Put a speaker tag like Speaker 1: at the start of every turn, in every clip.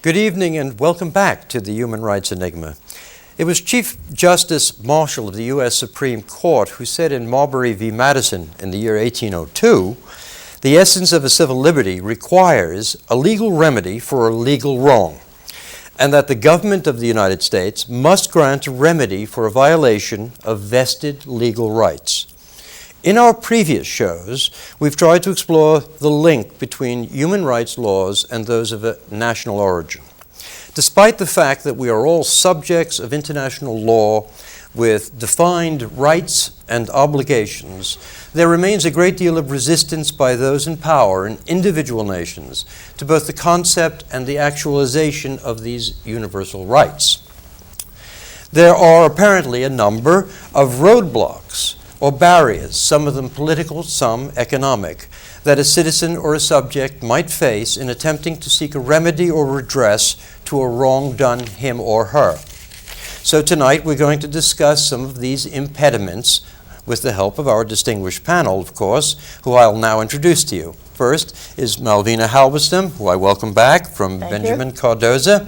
Speaker 1: Good evening and welcome back to the Human Rights Enigma. It was Chief Justice Marshall of the US Supreme Court who said in Marbury v. Madison in the year 1802, the essence of a civil liberty requires a legal remedy for a legal wrong, and that the government of the United States must grant a remedy for a violation of vested legal rights. In our previous shows, we've tried to explore the link between human rights laws and those of a national origin. Despite the fact that we are all subjects of international law with defined rights and obligations, there remains a great deal of resistance by those in power in individual nations to both the concept and the actualization of these universal rights. There are apparently a number of roadblocks or barriers, some of them political, some economic, that a citizen or a subject might face in attempting to seek a remedy or redress to a wrong done him or her. So tonight we're going to discuss some of these impediments with the help of our distinguished panel, of course, who I'll now introduce to you. First is Malvina Halberstam, who I welcome back from Benjamin Cardozo.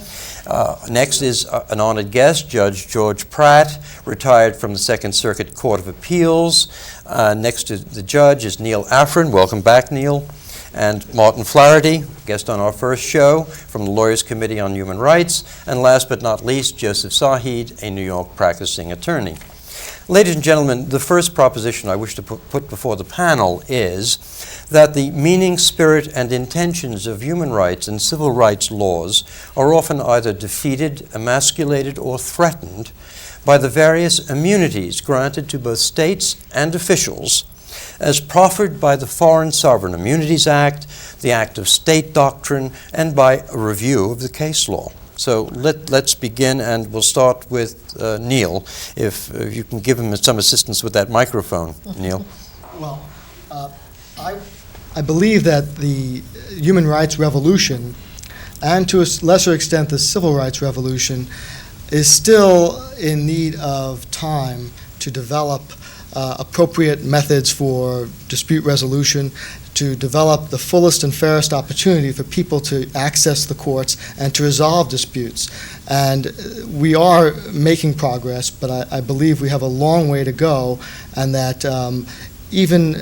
Speaker 1: Next is an honored guest, Judge George Pratt, retired from the Second Circuit Court of Appeals. Next to the judge is Neil Afran. Welcome back, Neil. And Martin Flaherty, guest on our first show from the Lawyers Committee on Human Rights. And last but not least, Joseph Sahid, a New York practicing attorney. Ladies and gentlemen, the first proposition I wish to put before the panel is that the meaning, spirit, and intentions of human rights and civil rights laws are often either defeated, emasculated, or threatened by the various immunities granted to both states and officials as proffered by the Foreign Sovereign Immunities Act, the Act of State Doctrine, and by a review of the case law. So let's begin, and we'll start with Neil, if you can give him some assistance with that microphone, Neil.
Speaker 2: Well, I believe that the human rights revolution, and to a lesser extent the civil rights revolution, is still in need of time to develop appropriate methods for dispute resolution, to develop the fullest and fairest opportunity for people to access the courts and to resolve disputes. And we are making progress, but I believe we have a long way to go, and that even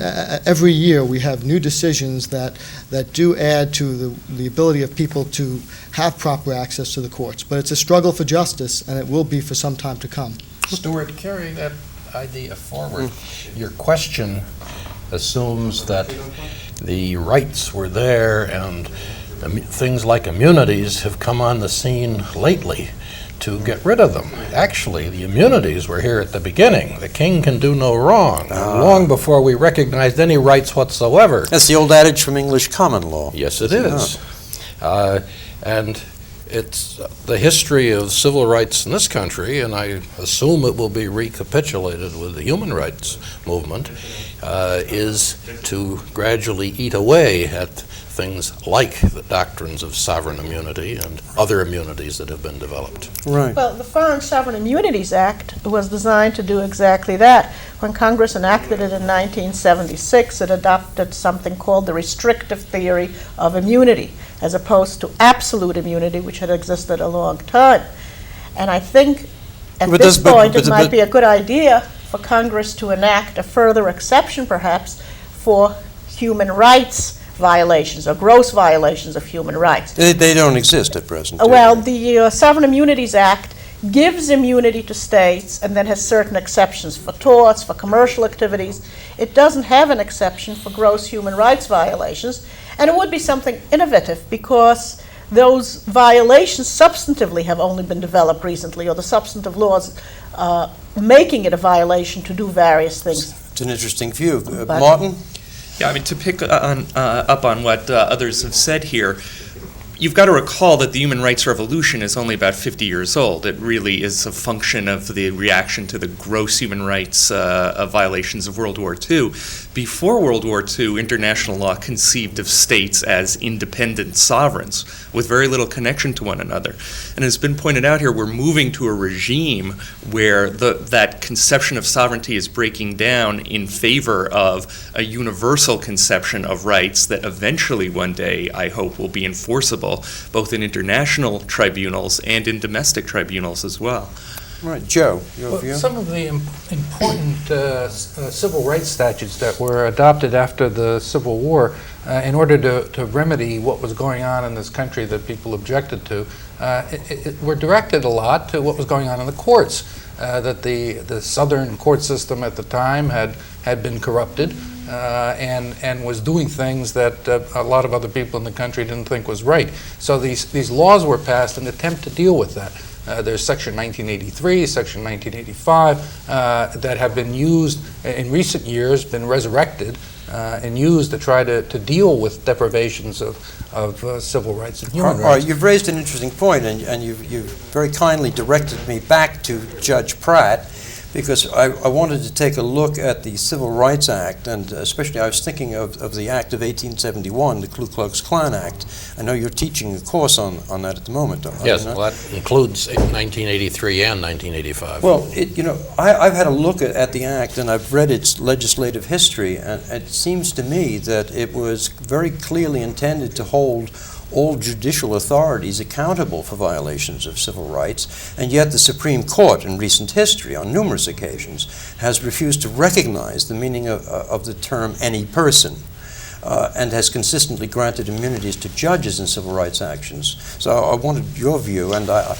Speaker 2: every year we have new decisions that do add to the ability of people to have proper access to the courts. But it's a struggle for justice, and it will be for some time to come.
Speaker 3: Stuart, carry that idea forward. Your question assumes that the rights were there and things like immunities have come on the scene lately to get rid of them. Actually, the immunities were here at the beginning. The king can do no wrong, long before we recognized any rights whatsoever.
Speaker 1: That's the old adage from English common law.
Speaker 3: Yes, it is. And it's the history of civil rights in this country, and I assume it will be recapitulated with the human rights movement, is to gradually eat away at things like the doctrines of sovereign immunity and other immunities that have been developed.
Speaker 1: Right.
Speaker 4: Well, the Foreign Sovereign Immunities Act was designed to do exactly that. When Congress enacted it in 1976, it adopted something called the restrictive theory of immunity, as opposed to absolute immunity, which had existed a long time. And I think at this point it might be a good idea for Congress to enact a further exception, perhaps, for human rights violations or gross violations of human rights.
Speaker 1: They don't exist at present.
Speaker 4: Well, the Sovereign Immunities Act gives immunity to states and then has certain exceptions for torts, for commercial activities. It doesn't have an exception for gross human rights violations, and it would be something innovative because those violations substantively have only been developed recently, or the substantive laws making it a violation to do various things.
Speaker 1: It's an interesting view. Martin?
Speaker 5: Yeah, I mean, to pick up on what others have said here, you've got to recall that the human rights revolution is only about 50 years old. It really is a function of the reaction to the gross human rights violations of World War II. Before World War II, international law conceived of states as independent sovereigns with very little connection to one another. And as has been pointed out here, we're moving to a regime where that conception of sovereignty is breaking down in favor of a universal conception of rights that eventually one day, I hope, will be enforceable enforceable, both in international tribunals and in domestic tribunals as well.
Speaker 1: Right, Joe, your
Speaker 6: Well,
Speaker 1: view?
Speaker 6: some of the important civil rights statutes that were adopted after the Civil War in order to remedy what was going on in this country that people objected to were directed a lot to what was going on in the courts, that the Southern court system at the time had been corrupted and was doing things that a lot of other people in the country didn't think was right. So these laws were passed in an attempt to deal with that. There's Section 1983, Section 1985 that have been used in recent years, been resurrected and used to try to deal with deprivations of civil rights and human rights.
Speaker 1: All right, you've raised an interesting point, and you've very kindly directed me back to Judge Pratt, because I wanted to take a look at the Civil Rights Act, and especially I was thinking of the Act of 1871, the Ku Klux Klan Act. I know you're teaching a course on that at the moment, are you
Speaker 3: Yes,
Speaker 1: not?
Speaker 3: well, that includes 1983 and 1985.
Speaker 1: Well, I've had a look at the Act, and I've read its legislative history, and it seems to me that it was very clearly intended to hold all judicial authorities accountable for violations of civil rights, and yet the Supreme Court in recent history, on numerous occasions, has refused to recognize the meaning of the term any person, and has consistently granted immunities to judges in civil rights actions. So I wanted your view, and I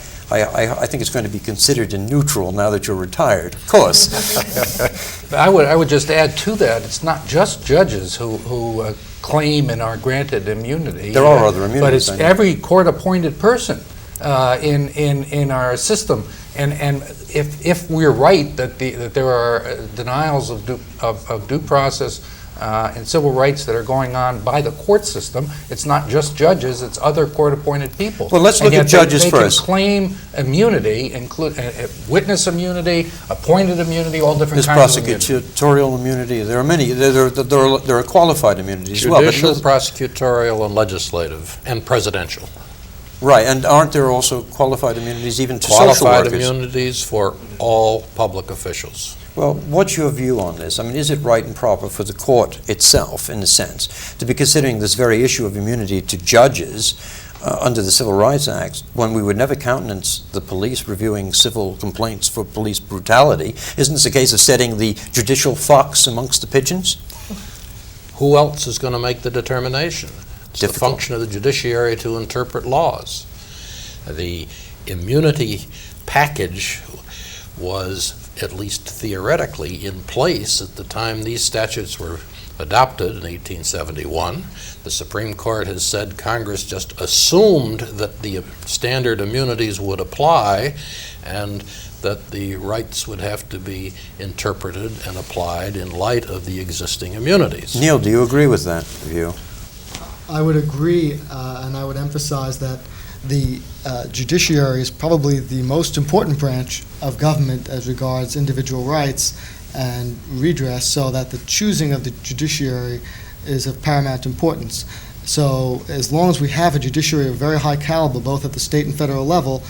Speaker 1: think it's going to be considered a neutral now that you're retired, of course.
Speaker 6: I would just add to that, it's not just judges who claim and are granted immunity.
Speaker 1: There are other immunities.
Speaker 6: But it's every court-appointed person in our system. And if we're right that there are denials of due process and civil rights that are going on by the court system, it's not just judges, it's other court-appointed people.
Speaker 1: Well, let's look at judges first.
Speaker 6: They can claim immunity, include witness immunity, appointed immunity, all different kinds of immunity.
Speaker 1: There's prosecutorial immunity. There are many. There are qualified immunities as well.
Speaker 3: Judicial, prosecutorial, and legislative, and presidential.
Speaker 1: Right, and aren't there also qualified immunities even to social workers?
Speaker 3: Qualified immunities for all public officials.
Speaker 1: Well, what's your view on this? I mean, is it right and proper for the court itself, in a sense, to be considering this very issue of immunity to judges under the Civil Rights Act when we would never countenance the police reviewing civil complaints for police brutality? Isn't this a case of setting the judicial fox amongst the pigeons?
Speaker 3: Who else is going to make the determination? It's
Speaker 1: Difficult.
Speaker 3: the function of the judiciary to interpret laws. The immunity package was, at least theoretically, in place at the time these statutes were adopted in 1871. The Supreme Court has said Congress just assumed that the standard immunities would apply and that the rights would have to be interpreted and applied in light of the existing immunities.
Speaker 1: Neil, do you agree with that view?
Speaker 2: I would agree, and I would emphasize that the judiciary is probably the most important branch of government as regards individual rights and redress, so that the choosing of the judiciary is of paramount importance. So as long as we have a judiciary of very high caliber, both at the state and federal level,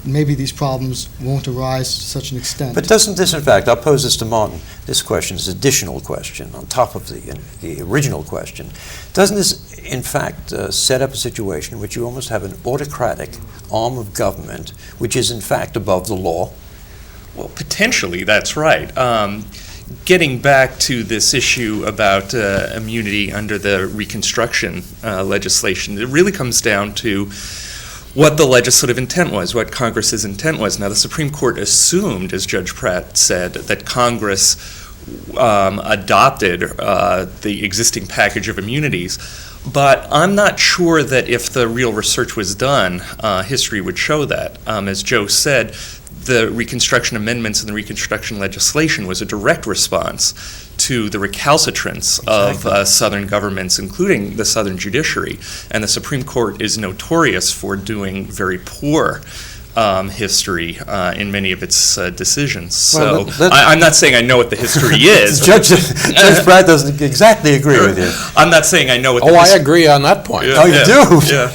Speaker 2: maybe these problems won't arise to such an extent.
Speaker 1: But doesn't this, in fact, I'll pose this to Martin, this question is an additional question on top of the original question. Doesn't this, in fact, set up a situation in which you almost have an autocratic arm of government which is, in fact, above the law?
Speaker 5: Well, potentially, that's right. Getting back to this issue about immunity under the Reconstruction legislation, it really comes down to what the legislative intent was, what Congress's intent was. Now, the Supreme Court assumed, as Judge Pratt said, that Congress adopted the existing package of immunities. But I'm not sure that if the real research was done, history would show that. As Joe said, the Reconstruction amendments and the Reconstruction legislation was a direct response to the recalcitrance of Southern governments, including the Southern judiciary. And the Supreme Court is notorious for doing very poor history in many of its decisions.
Speaker 1: Well,
Speaker 5: so I'm not saying I know what the history is.
Speaker 1: Judge Pratt doesn't exactly agree with you.
Speaker 5: I'm not saying I know what the
Speaker 3: I agree on that point.
Speaker 1: Oh, you do?
Speaker 5: Yeah.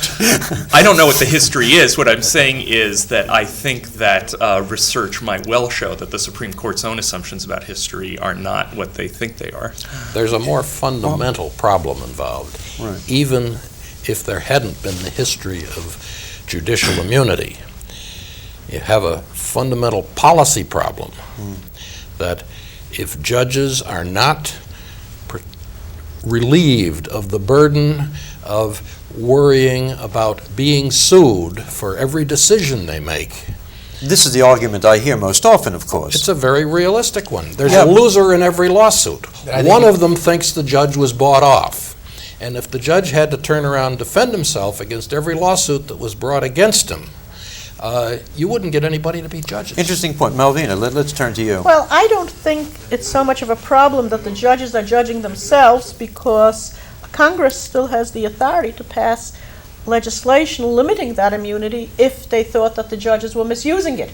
Speaker 5: I don't know what the history is. What I'm saying is that I think that research might well show that the Supreme Court's own assumptions about history are not what they think they are.
Speaker 3: There's a more fundamental problem involved.
Speaker 1: Right.
Speaker 3: Even if there hadn't been the history of judicial immunity. You have a fundamental policy problem that if judges are not relieved of the burden of worrying about being sued for every decision they make.
Speaker 1: This is the argument I hear most often, of course.
Speaker 3: It's a very realistic one. There's a loser in every lawsuit. One of them thinks the judge was bought off. And if the judge had to turn around and defend himself against every lawsuit that was brought against him, you wouldn't get anybody to be judges.
Speaker 1: Interesting point. Malvina, let's turn to you.
Speaker 4: Well, I don't think it's so much of a problem that the judges are judging themselves, because Congress still has the authority to pass legislation limiting that immunity if they thought that the judges were misusing it.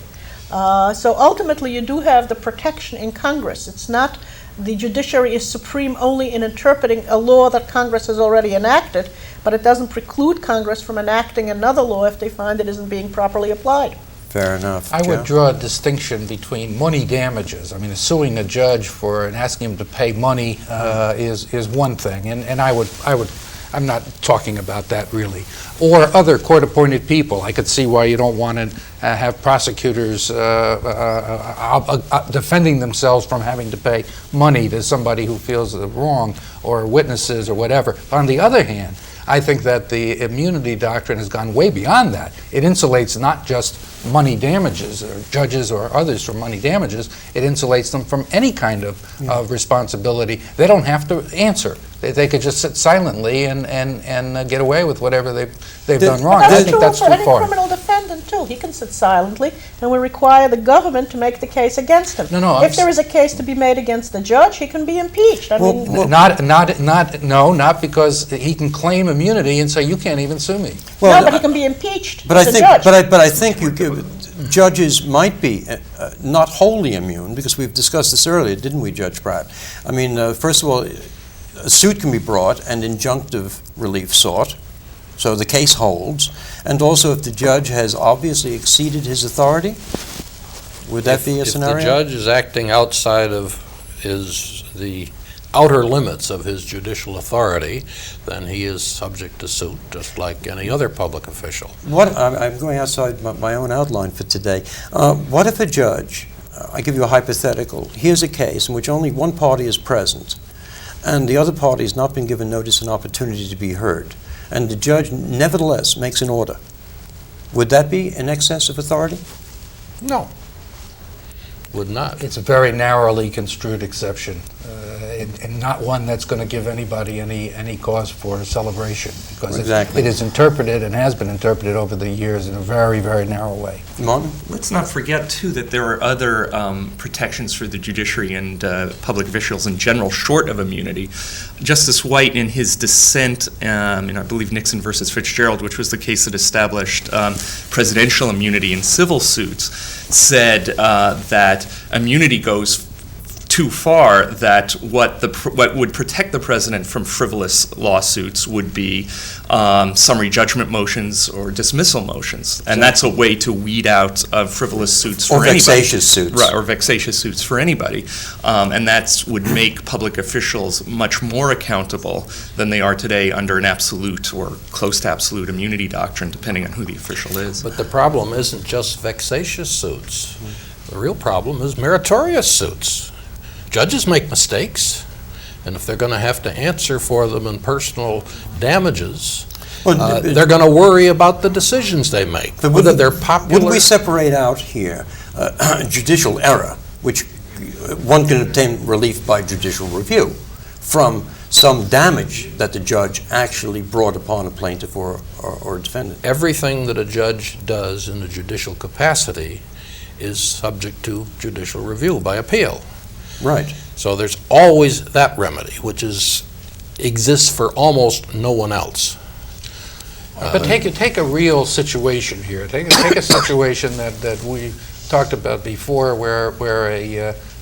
Speaker 4: So ultimately, you do have the protection in Congress. It's not the judiciary is supreme only in interpreting a law that Congress has already enacted, but it doesn't preclude Congress from enacting another law if they find it isn't being properly applied.
Speaker 1: Fair enough.
Speaker 6: I would draw a distinction between money damages. I mean, suing a judge for and asking him to pay money is one thing, and I'm not talking about that really. Or other court-appointed people. I could see why you don't want to have prosecutors defending themselves from having to pay money to somebody who feels wrong, or witnesses or whatever. But on the other hand, I think that the immunity doctrine has gone way beyond that. It insulates not just money damages, or judges or others from money damages, it insulates them from any kind of responsibility. They don't have to answer. They could just sit silently and get away with whatever they've done wrong.
Speaker 4: But
Speaker 6: I think that's
Speaker 4: true
Speaker 6: too
Speaker 4: for any
Speaker 6: far.
Speaker 4: criminal defendant, too. He can sit silently, and we require the government to make the case against him. If there is a case to be made against the judge, he can be impeached.
Speaker 6: Not because he can claim immunity and say, you can't even sue me.
Speaker 4: Well, no, but he can be impeached
Speaker 1: But
Speaker 4: as a judge.
Speaker 1: but I think judges might be not wholly immune, because we've discussed this earlier, didn't we, Judge Pratt? I mean, first of all, a suit can be brought and injunctive relief sought, so the case holds. And also, if the judge has obviously exceeded his authority, would that be a scenario?
Speaker 3: If the judge is acting outside of the outer limits of his judicial authority, then he is subject to suit, just like any other public official.
Speaker 1: I'm going outside my own outline for today. What if a judge, I give you a hypothetical, here's a case in which only one party is present, and the other party has not been given notice and opportunity to be heard, and the judge nevertheless makes an order. Would that be in excess of authority?
Speaker 3: No. Would not.
Speaker 6: It's a very narrowly construed exception, and not one that's going to give anybody any cause for celebration, because it is interpreted and has been interpreted over the years in a very, very narrow way.
Speaker 1: Martin?
Speaker 5: Let's not forget, too, that there are other protections for the judiciary and public officials in general, short of immunity. Justice White, in his dissent in, I believe, Nixon versus Fitzgerald, which was the case that established presidential immunity in civil suits, said that immunity goes too far, that what would protect the president from frivolous lawsuits would be summary judgment motions or dismissal motions, and that's a way to weed out frivolous suits for anybody.
Speaker 1: Or vexatious suits.
Speaker 5: Right, or vexatious suits for anybody, and that would make public officials much more accountable than they are today under an absolute or close to absolute immunity doctrine, depending on who the official is.
Speaker 3: But the problem isn't just vexatious suits. The real problem is meritorious suits. Judges make mistakes, and if they're going to have to answer for them in personal damages, they're going to worry about the decisions they make, whether they're popular.
Speaker 1: Would we separate out here judicial error, which one can obtain relief by judicial review, from some damage that the judge actually brought upon a plaintiff or a defendant?
Speaker 3: Everything that a judge does in a judicial capacity is subject to judicial review by appeal.
Speaker 1: Right.
Speaker 3: So there's always that remedy, which exists for almost no one else.
Speaker 6: But take a real situation here. Take a situation that we talked about before, where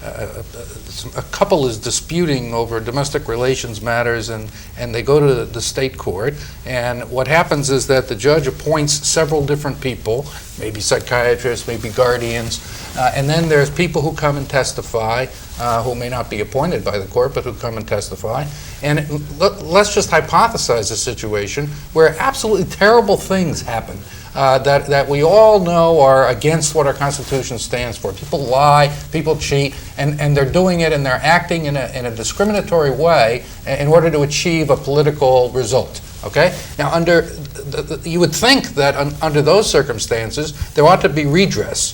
Speaker 6: a couple is disputing over domestic relations matters, and they go to the state court, and what happens is that the judge appoints several different people, maybe psychiatrists, maybe guardians, and then there's people who come and testify, who may not be appointed by the court, but who come and testify. And let's just hypothesize a situation where absolutely terrible things happen that we all know are against what our Constitution stands for. People lie, people cheat, and they're doing it and they're acting in a discriminatory way in order to achieve a political result. Okay? Now, you would think that under those circumstances, there ought to be redress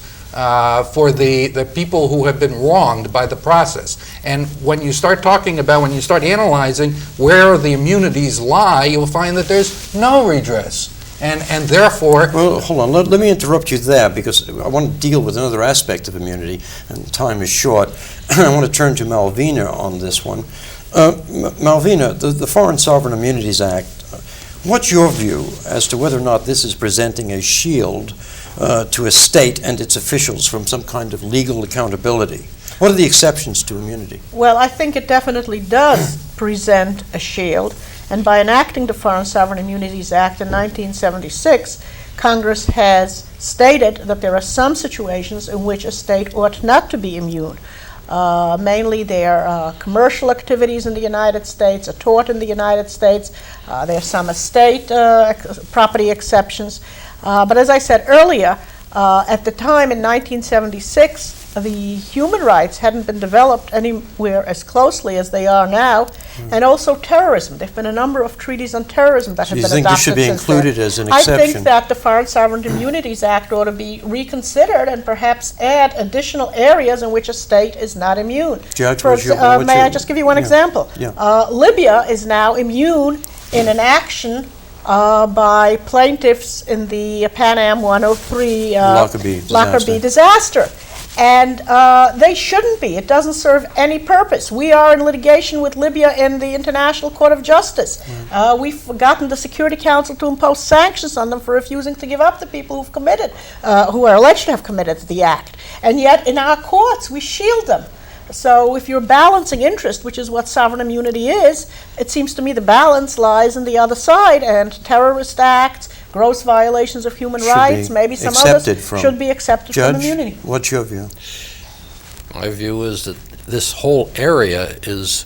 Speaker 6: for the people who have been wronged by the process. And when you start analyzing where the immunities lie, you'll find that there's no redress. And therefore...
Speaker 1: Well, hold on. Let me interrupt you there, because I want to deal with another aspect of immunity, and time is short. I want to turn to Malvina on this one. Malvina, the Foreign Sovereign Immunities Act, what's your view as to whether or not this is presenting a shield to a state and its officials from some kind of legal accountability? What are the exceptions to immunity?
Speaker 4: Well, I think it definitely does present a shield. And by enacting the Foreign Sovereign Immunities Act in 1976, Congress has stated that there are some situations in which a state ought not to be immune. Mainly there are commercial activities in the United States, a tort in the United States. There are some estate property exceptions. But as I said earlier, at the time in 1976, the human rights hadn't been developed anywhere as closely as they are now, and also terrorism. There have been a number of treaties on terrorism that have been adopted.
Speaker 1: Do you think this should be included as an exception?
Speaker 4: I think that the Foreign Sovereign Immunities Act ought to be reconsidered and perhaps add additional areas in which a state is not immune.
Speaker 1: Judge,
Speaker 4: may I just give you one example?
Speaker 1: Yeah.
Speaker 4: Libya is now immune in an action by plaintiffs in the Pan Am 103 Lockerbie disaster. And they shouldn't be. It doesn't serve any purpose. We are in litigation with Libya in the International Court of Justice. We've gotten the Security Council to impose sanctions on them for refusing to give up the people who are alleged to have committed the act. And yet in our courts, we shield them. So if you're balancing interest, which is what sovereign immunity is, it seems to me the balance lies on the other side, and terrorist acts, gross violations of human rights, maybe some others, should be accepted from immunity.
Speaker 1: Judge, what's your view?
Speaker 3: My view is that this whole area is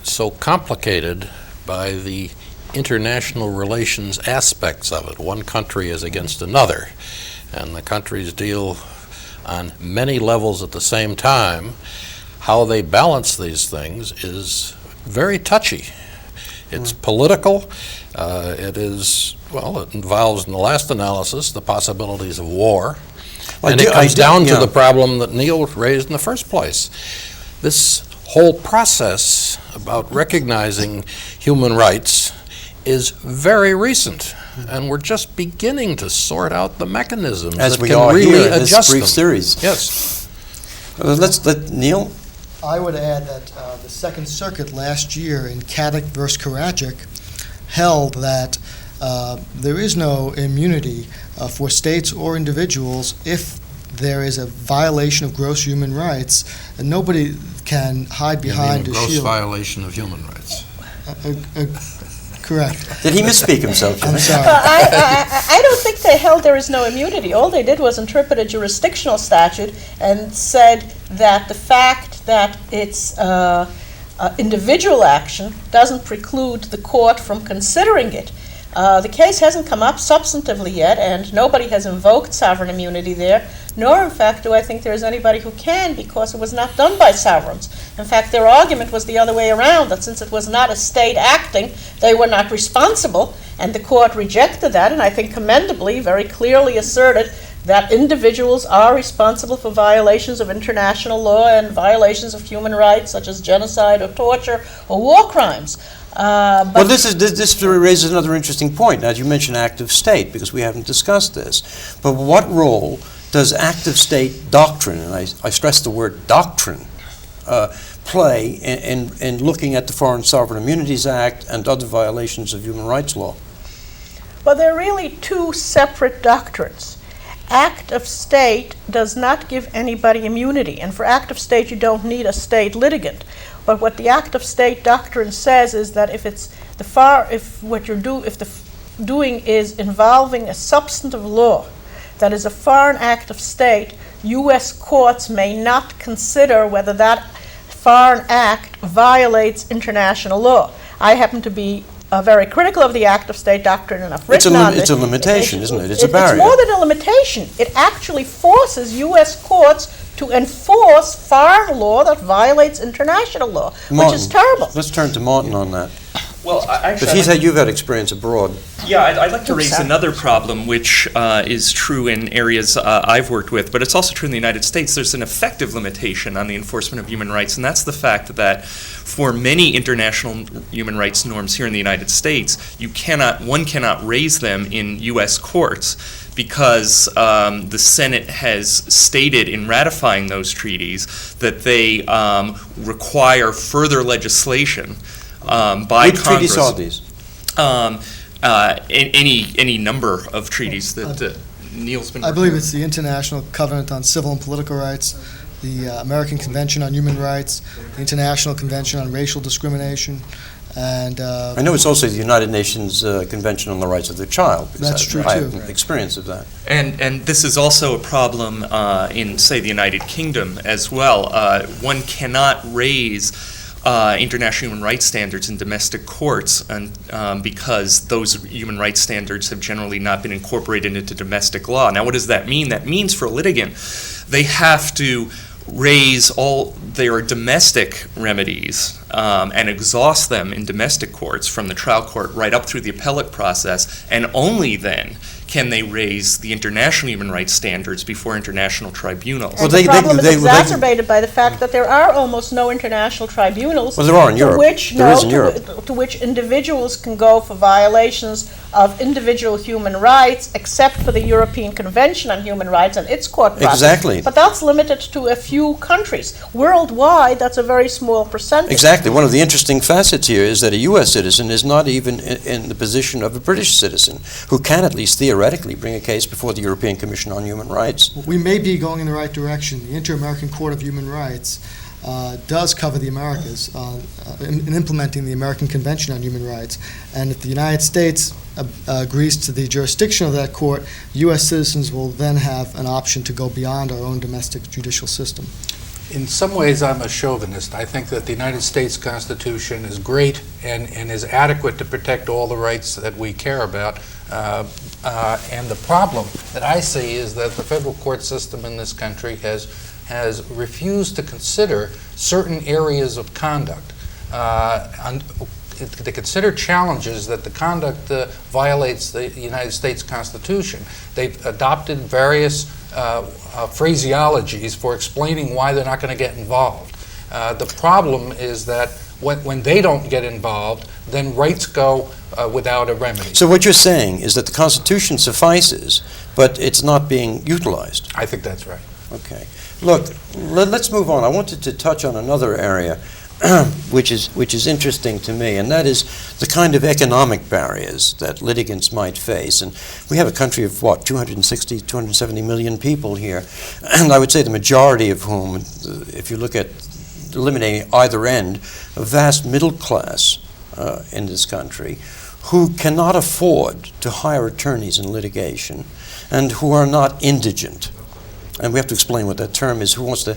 Speaker 3: so complicated by the international relations aspects of it. One country is against another, and the countries deal on many levels at the same time. How they balance these things is very touchy. It's political. It involves, in the last analysis, the possibilities of war. And it comes down to the problem that Neil raised in the first place. This whole process about recognizing human rights is very recent, and we're just beginning to sort out the mechanisms
Speaker 1: as
Speaker 3: that
Speaker 1: we
Speaker 3: can
Speaker 1: are
Speaker 3: really
Speaker 1: here in
Speaker 3: adjust
Speaker 1: this brief
Speaker 3: them.
Speaker 1: series.
Speaker 3: Yes.
Speaker 1: Let's let Neil.
Speaker 2: I would add that the Second Circuit last year in Caddick versus Karadzic held that there is no immunity for states or individuals if there is a violation of gross human rights, and nobody can hide behind a
Speaker 3: gross
Speaker 2: shield.
Speaker 3: violation of human rights.
Speaker 2: Correct.
Speaker 1: Did he misspeak himself?
Speaker 2: I'm sorry.
Speaker 4: I don't think they held there is no immunity. All they did was interpret a jurisdictional statute and said that the fact that it's individual action doesn't preclude the court from considering it. The case hasn't come up substantively yet, and nobody has invoked sovereign immunity there, nor, in fact, do I think there's anybody who can, because it was not done by sovereigns. In fact, their argument was the other way around, that since it was not a state acting, they were not responsible, and the court rejected that, and I think commendably, very clearly asserted that individuals are responsible for violations of international law and violations of human rights, such as genocide or torture or war crimes.
Speaker 1: Well, this raises another interesting point. As you mentioned, active state, because we haven't discussed this. But what role does active state doctrine, and I stress the word doctrine, play in looking at the Foreign Sovereign Immunities Act and other violations of human rights law?
Speaker 4: Well, there are really two separate doctrines. act of state does not give anybody immunity. And for act of state, you don't need a state litigant. But what the act of state doctrine says is that if the doing is involving a substantive law that is a foreign act of state, U.S. courts may not consider whether that foreign act violates international law. I happen to be very critical of the act of state doctrine, and I've written on it.
Speaker 1: It's a limitation, isn't it? It's a barrier.
Speaker 4: It's more than a limitation. It actually forces U.S. courts to enforce foreign law that violates international law, which is terrible.
Speaker 1: Let's turn to Martin on that.
Speaker 5: Well,
Speaker 1: But you've had experience abroad.
Speaker 5: Yeah, I'd like to raise another problem, which is true in areas I've worked with, but it's also true in the United States. There's an effective limitation on the enforcement of human rights, and that's the fact that for many international human rights norms here in the United States, one cannot raise them in U.S. courts because the Senate has stated in ratifying those treaties that they require further legislation by
Speaker 1: Which
Speaker 5: Congress.
Speaker 1: treaties are these?
Speaker 5: Any number of treaties that Neil's been.
Speaker 2: I believe it's the International Covenant on Civil and Political Rights, the American Convention on Human Rights, the International Convention on Racial Discrimination, and
Speaker 1: I know it's also the United Nations Convention on the Rights of the Child.
Speaker 2: That's true,
Speaker 1: I
Speaker 2: too.
Speaker 1: have experience of that.
Speaker 5: And this is also a problem in, say, the United Kingdom as well. One cannot raise international human rights standards in domestic courts because those human rights standards have generally not been incorporated into domestic law. Now, what does that mean? That means for a litigant, they have to raise all their domestic remedies and exhaust them in domestic courts from the trial court right up through the appellate process, and only then can they raise the international human rights standards before international tribunals.
Speaker 4: And the problem is exacerbated by the fact that there are almost no international tribunals.
Speaker 1: Well, there are in Europe.
Speaker 4: There is in Europe. To which individuals can go for violations of individual human rights, except for the European Convention on Human Rights and its court process.
Speaker 1: Exactly.
Speaker 4: But that's limited to a few countries. Worldwide, that's a very small percentage.
Speaker 1: Exactly. One of the interesting facets here is that a U.S. citizen is not even in the position of a British citizen, who can at least theoretically bring a case before the European Commission on Human Rights.
Speaker 2: we may be going in the right direction. The Inter-American Court of Human Rights does cover the Americas in implementing the American Convention on Human Rights. And if the United States agrees to the jurisdiction of that court, U.S. citizens will then have an option to go beyond our own domestic judicial system.
Speaker 6: In some ways, I'm a chauvinist. I think that the United States Constitution is great and is adequate to protect all the rights that we care about. And the problem that I see is that the federal court system in this country has refused to consider certain areas of conduct. To consider challenges that the conduct violates the United States Constitution. They've adopted various phraseologies for explaining why they're not going to get involved. The problem is that when they don't get involved, then rights go without a remedy.
Speaker 1: So what you're saying is that the Constitution suffices, but it's not being utilized.
Speaker 6: I think that's right.
Speaker 1: Okay. Look, let's move on. I wanted to touch on another area which is interesting to me, and that is the kind of economic barriers that litigants might face. And we have a country of, 260, 270 million people here, and I would say the majority of whom, if you look at eliminating either end, a vast middle class in this country who cannot afford to hire attorneys in litigation and who are not indigent. And we have to explain what that term is. Who wants to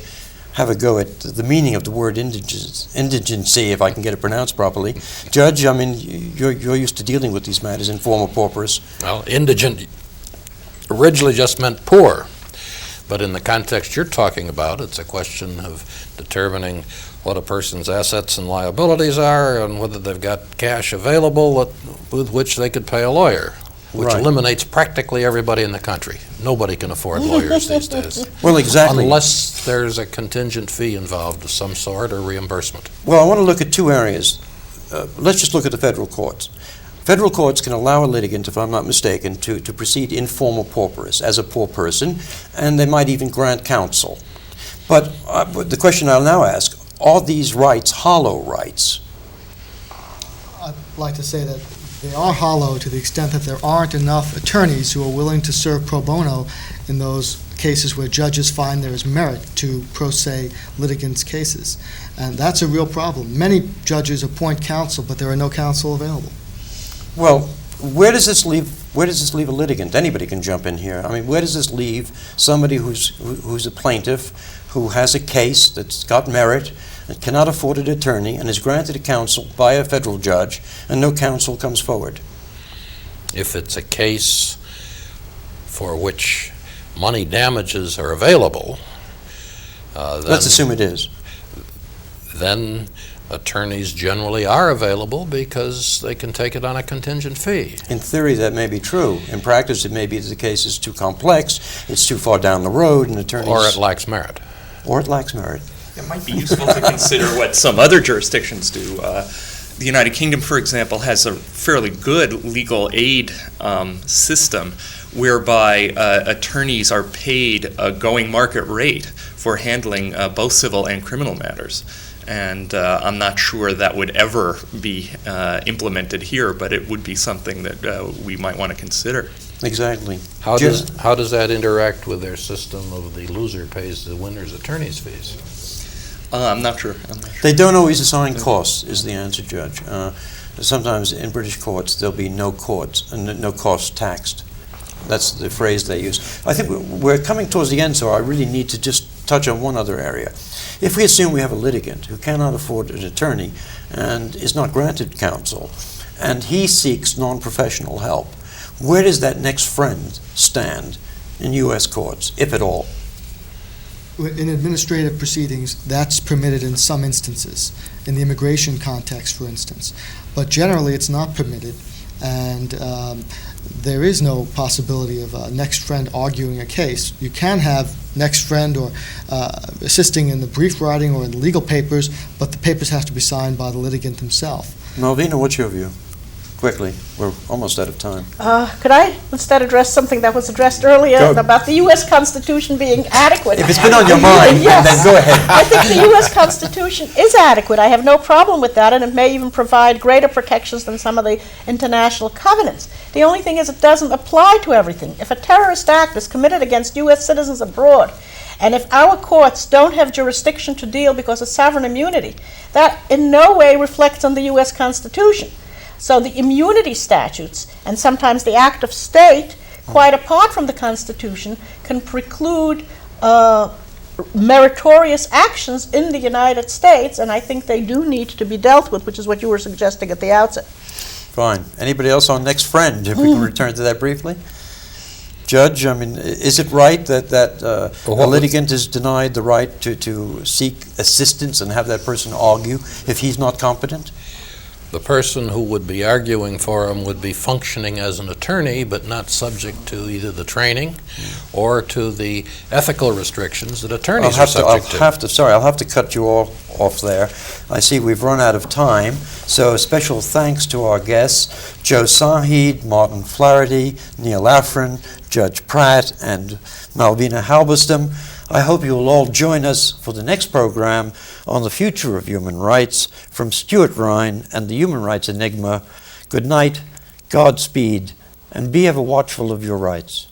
Speaker 1: have a go at the meaning of the word indigency, if I can get it pronounced properly? Judge, I mean, you're used to dealing with these matters, informal paupers.
Speaker 3: Well, indigent originally just meant poor, but in the context you're talking about, it's a question of determining what a person's assets and liabilities are and whether they've got cash available with which they could pay a lawyer, which
Speaker 1: Right.
Speaker 3: eliminates practically everybody in the country. Nobody can afford lawyers these days.
Speaker 1: Well, exactly.
Speaker 3: Unless there's a contingent fee involved of some sort or reimbursement.
Speaker 1: Well, I want to look at two areas. Let's just look at the federal courts. Federal courts can allow a litigant, if I'm not mistaken, to proceed informal pauperis as a poor person, and they might even grant counsel. But the question I'll now ask, are these rights hollow rights?
Speaker 2: I'd like to say that they are hollow to the extent that there aren't enough attorneys who are willing to serve pro bono in those cases where judges find there is merit to pro se litigants' cases. And that's a real problem. Many judges appoint counsel, but there are no counsel available.
Speaker 1: Well, where does this leave a litigant? Anybody can jump in here. I mean, where does this leave somebody who's a plaintiff, who has a case that's got merit, and cannot afford an attorney, and is granted a counsel by a federal judge, and no counsel comes forward?
Speaker 3: If it's a case for which money damages are available,
Speaker 1: Let's assume it is.
Speaker 3: Then attorneys generally are available because they can take it on a contingent fee.
Speaker 1: In theory, that may be true. In practice, it may be that the case is too complex, it's too far down the road, and attorneys...
Speaker 3: Or it lacks merit.
Speaker 1: Or it lacks merit.
Speaker 5: It might be useful to consider what some other jurisdictions do. The United Kingdom, for example, has a fairly good legal aid system whereby attorneys are paid a going market rate for handling both civil and criminal matters. And I'm not sure that would ever be implemented here, but it would be something that we might want to consider.
Speaker 1: Exactly.
Speaker 3: How does that interact with their system of the loser pays the winner's attorney's fees?
Speaker 5: I'm not sure.
Speaker 1: They don't always assign costs, is the answer, Judge. Sometimes in British courts, there'll be no costs and no costs taxed. That's the phrase they use. I think we're coming towards the end, so I really need to just touch on one other area. If we assume we have a litigant who cannot afford an attorney and is not granted counsel, and he seeks non-professional help, where does that next friend stand in U.S. courts, if at all?
Speaker 2: In administrative proceedings, that's permitted in some instances, in the immigration context, for instance. But generally, it's not permitted, and there is no possibility of a next friend arguing a case. You can have next friend or assisting in the brief writing or in the legal papers, but the papers have to be signed by the litigant himself.
Speaker 1: Malvina, what's your view? Quickly, we're almost out of time.
Speaker 4: Could I instead address something that was addressed earlier about the U.S. Constitution being adequate?
Speaker 1: If it's been on your mind,
Speaker 4: yes.
Speaker 1: then go ahead.
Speaker 4: I think the U.S. Constitution is adequate. I have no problem with that, and it may even provide greater protections than some of the international covenants. The only thing is it doesn't apply to everything. If a terrorist act is committed against U.S. citizens abroad, and if our courts don't have jurisdiction to deal because of sovereign immunity, that in no way reflects on the U.S. Constitution. So the immunity statutes, and sometimes the act of state, quite apart from the Constitution, can preclude meritorious actions in the United States, and I think they do need to be dealt with, which is what you were suggesting at the outset.
Speaker 1: Fine. Anybody else on next friend, if we can return to that briefly? Judge, I mean, is it right that a litigant is denied the right to seek assistance and have that person argue if he's not competent?
Speaker 3: The person who would be arguing for him would be functioning as an attorney, but not subject to either the training or to the ethical restrictions that attorneys are subject to.
Speaker 1: I'll have to cut you all off there. I see we've run out of time, so special thanks to our guests, Joe Sahid, Martin Flaherty, Neil Afran, Judge Pratt, and Malvina Halberstam. I hope you will all join us for the next program on the future of human rights from Stuart Rhine and the Human Rights Enigma. Good night, Godspeed, and be ever watchful of your rights.